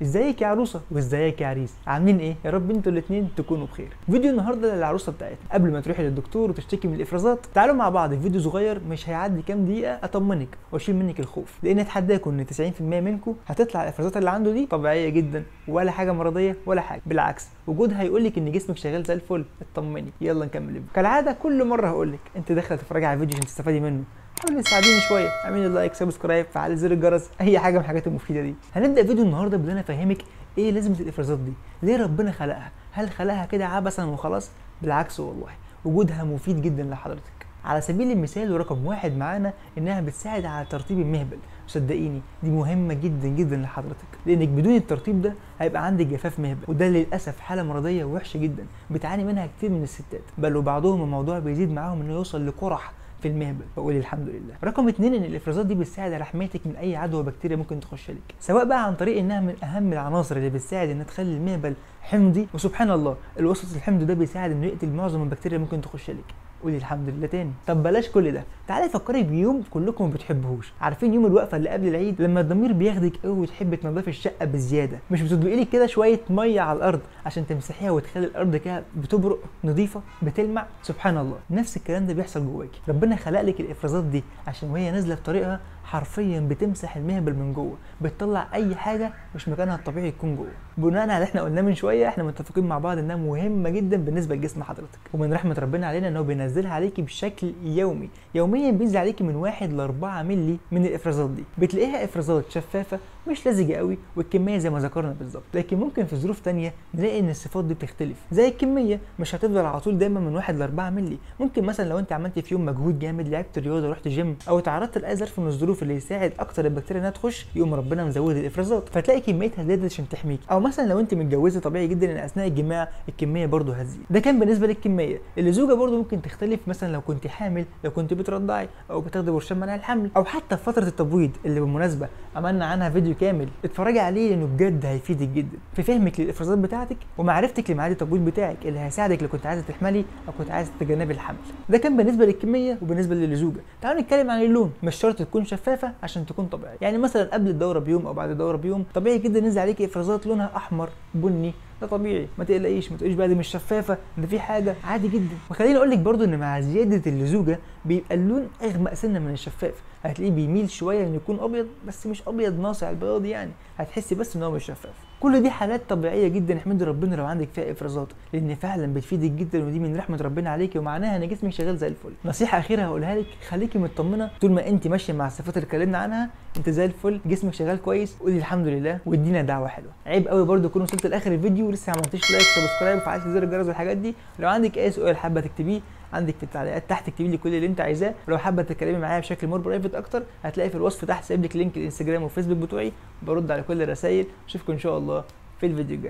ازيك يا عروسه وازيك يا عريس، عاملين ايه؟ يا رب انتوا الاثنين تكونوا بخير. فيديو النهارده للعروسه بتاعتنا. قبل ما تروحي للدكتور وتشتكي من الافرازات، تعالوا مع بعض في فيديو صغير مش هيعدي كام دقيقه اطمنك واشيل منك الخوف، لان اتحداكم ان 90% منكم هتطلع الافرازات اللي عنده دي طبيعيه جدا ولا حاجه مرضيه ولا حاجه، بالعكس وجودها هيقول لك ان جسمك شغال زي الفل. اطمني. يلا نكمل الفيديو. كالعاده كل مره هقول لك انت داخله تتفرجي على فيديو عشان تستفادي منه، حاولي تساعديني شويه، اعملي لايك، سبسكرايب، فعلي زر الجرس، اي حاجه من الحاجات المفيده دي. هنبدا فيديو النهارده بدنا افهمك ايه لازمه الافرازات دي، ليه ربنا خلقها، هل خلقها كده عبثا وخلاص؟ بالعكس والله وجودها مفيد جدا لحضرتك. على سبيل المثال ورقم واحد معانا انها بتساعد على ترطيب المهبل، صدقيني دي مهمه جدا جدا لحضرتك، لانك بدون الترطيب ده هيبقى عندك جفاف مهبل، وده للاسف حاله مرضيه وحشه جدا بتعاني منها كتير من الستات، بل وبعضهم الموضوع بيزيد معاهم انه يوصل لقرح في المهبل. بقول الحمد لله. رقم 2 ان الافرازات دي بتساعد على حمايتك من اي عدوى بكتيريا ممكن تخش لك، سواء بقى عن طريق انها من اهم العناصر اللي بتساعد انها تخلي المهبل حمضي، وسبحان الله الوسط الحمضي ده بيساعد انه يقتل معظم البكتيريا اللي ممكن تخش لك. قولي الحمد لله تاني. طب بلاش كل ده، تعالي فكري بيوم كلكم ما بتحبوش، عارفين يوم الوقفه اللي قبل العيد لما الضمير بياخدك قوي وتحبي تنضفي الشقه بزياده، مش بتدلقي لك كده شويه ميه على الارض عشان تمسحيها وتخلي الارض كده بتبرق نظيفه بتلمع؟ سبحان الله نفس الكلام ده بيحصل جواكي. ربنا خلق لك الافرازات دي عشان وهي نازله في طريقها حرفيا بتمسح المهبل من جوه، بتطلع اي حاجه مش مكانها الطبيعي تكون جوه. بناء على اللي احنا قلناه من شويه احنا متفقين مع بعض انها مهمه جدا بالنسبه لجسم حضرتك، ومن رحمه ربنا علينا انه بينزلها عليكي بشكل يومي. يوميا بينزل عليكي من 1 ل 4 مللي من الافرازات دي، بتلاقيها افرازات شفافه مش لزجه قوي، والكميه زي ما ذكرنا بالظبط، لكن ممكن في ظروف ثانيه نلاقي ان الصفات دي بتختلف، زي الكميه مش هتفضل على طول دايما من 1 ل 4 مللي. ممكن مثلا لو انت عملت في يوم مجهود جامد، لعبت رياضه، رحت جيم، او تعرضت لاي ظرف من الظروف اللي يساعد اكتر البكتيريا انها تخش، يقوم ربنا مزود الافرازات فتلاقي كميتها زادت عشان تحميك. او مثلا لو انت متجوزه طبيعي جدا ان اثناء الجماع الكميه برضه هتزيد. ده كان بالنسبه للكميه. الزوجه برضه ممكن تختلف، مثلا لو كنت حامل، لو كنت بترضعي، او بتاخدي برشام منع الحمل، او حتى في فتره التبويض اللي بالمناسبه عملنا عنها فيديو كامل، اتفرجي عليه لانه بجد هيفيدك جدا في فهمك للافرازات بتاعتك ومعرفتك لميعاد التبويض بتاعك اللي هيساعدك لو كنت عايزه تحملي او كنت عايزه تتجنبي الحمل. ده كان بالنسبه للكميه وبالنسبه للزوجه. تعالوا نتكلم عن اللون. مش شرط تكون شفافه عشان تكون طبيعي، يعني مثلا قبل الدوره بيوم او بعد الدوره بيوم طبيعي جدا ينزل عليكي افرازات لونها احمر بني، ده طبيعي، ما تقلقيش، ما تقوليش بقى دي مش شفافه، ده في حاجه، عادي جدا. وخليني اقول لك برضو ان مع زياده اللزوجه بيبقى اللون اغمق سنه من الشفاف، هتلاقيه بيميل شويه انه يكون ابيض بس مش ابيض ناصع البياض، يعني هتحسي بس ان هو مش شفاف. كل دي حالات طبيعيه جدا، احمدي ربنا لو عندك فيها افرازات، لان فعلا بتفيدك جدا ودي من رحمه ربنا عليكي ومعناها ان جسمك شغال زي الفل. نصيحه اخيره هقولها لك، خليكي مطمنه طول ما انت ماشيه مع الصفات اللي اتكلمنا عنها، انت زي الفل، جسمك شغال كويس، قولي الحمد لله وادينا دعوه حلوه. عيب قوي برده تكون وصلت لاخر الفيديو ولسه ما عملتيش لايك، سبسكرايب، وفعلت زر الجرس والحاجات دي. لو عندك اي سؤال حابه تكتبيه عندك في التعليقات تحت، اكتبي لي كل اللي انت عايزاه. ولو حابه تتكلمي معايا بشكل مور برايفت اكتر، هتلاقي في الوصف تحت سايب لك لينك الانستجرام والفيسبوك بتوعي، برد على كل الرسائل. اشوفكم ان شاء الله في الفيديو الجاي.